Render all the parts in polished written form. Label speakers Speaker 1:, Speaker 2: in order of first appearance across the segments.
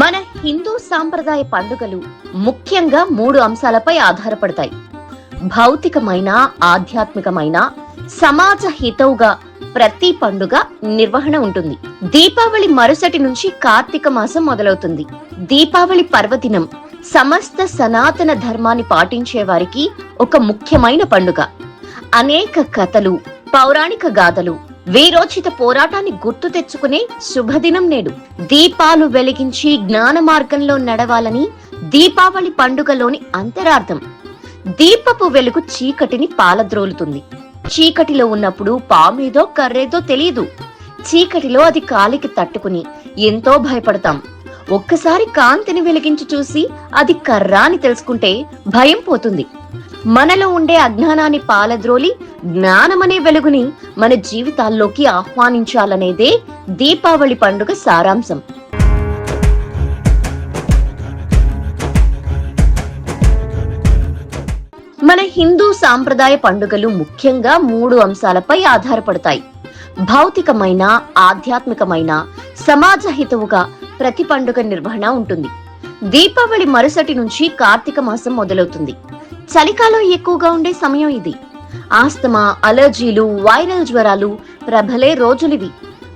Speaker 1: మన హిందూ సాంప్రదాయ పండుగలు ముఖ్యంగా 3 అంశాలపై ఆధారపడతాయి. భౌతికమైన, ఆధ్యాత్మికమైన, సమాజ హితవుగా ప్రతి పండుగ నిర్వహణ ఉంటుంది. దీపావళి మరుసటి నుంచి కార్తీక మాసం మొదలవుతుంది. దీపావళి పర్వదినం సమస్త సనాతన ధర్మాన్ని పాటించే వారికి ఒక ముఖ్యమైన పండుగ. అనేక కథలు, పౌరాణిక గాథలు, వీరోచిత పోరాటాన్ని గుర్తు తెచ్చుకునే శుభదినం నేడు. దీపాలు వెలిగించి జ్ఞాన మార్గంలో నడవాలని దీపావళి పండుగలోని అంతరార్థం. దీపపు వెలుగు చీకటిని పాలద్రోలుతుంది. చీకటిలో ఉన్నప్పుడు పామేదో కర్రేదో తెలియదు. చీకటిలో అది కాలికి తట్టుకుని ఎంతో భయపడతాం. ఒక్కసారి కాంతిని వెలిగించి చూసి అది కర్ర అని తెలుసుకుంటే భయం పోతుంది. మనలో ఉండే అజ్ఞానాన్ని పాలద్రోలి జ్ఞానమనే వెలుగుని మన జీవితాల్లోకి ఆహ్వానించాలనేదే దీపావళి పండుగ సారాంశం. మన హిందూ సాంప్రదాయ పండుగలు ముఖ్యంగా 3 అంశాలపై ఆధారపడతాయి. భౌతికమైన, ఆధ్యాత్మికమైన, సమాజ హితవుగా ప్రతి పండుగ నిర్వహణ ఉంటుంది. దీపావళి మరుసటి నుంచి కార్తీక మాసం మొదలవుతుంది. చలికాలం ఎక్కువగా ఉండే సమయం ఇది. ఆస్తమా, అలర్జీలు, వైరల్ జ్వరాలు ప్రబలే రోజులివి.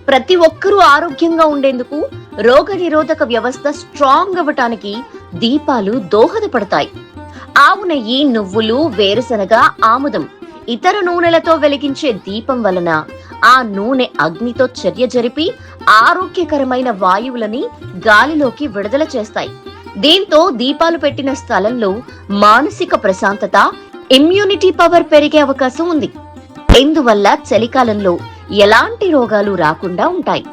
Speaker 1: ప్రతి ఒక్కరూ ఆరోగ్యంగా ఉండేందుకు, రోగ నిరోధక వ్యవస్థ స్ట్రాంగ్ అవ్వటానికి దీపాలు దోహదపడతాయి. ఆవు నెయ్యి, నువ్వులు, వేరుశనగ, ఆముదం, ఇతర నూనెలతో వెలిగించే దీపం వలన ఆ నూనె అగ్నితో చర్య జరిపి ఆరోగ్యకరమైన వాయువులని గాలిలోకి విడుదల చేస్తాయి. దీంతో దీపాలు పెట్టిన స్థలంలో మానసిక ప్రశాంతత, ఇమ్యూనిటీ పవర్ పెరిగే అవకాశం ఉంది. ఇందువల్ల చలికాలంలో ఎలాంటి రోగాలు రాకుండా ఉంటాయి.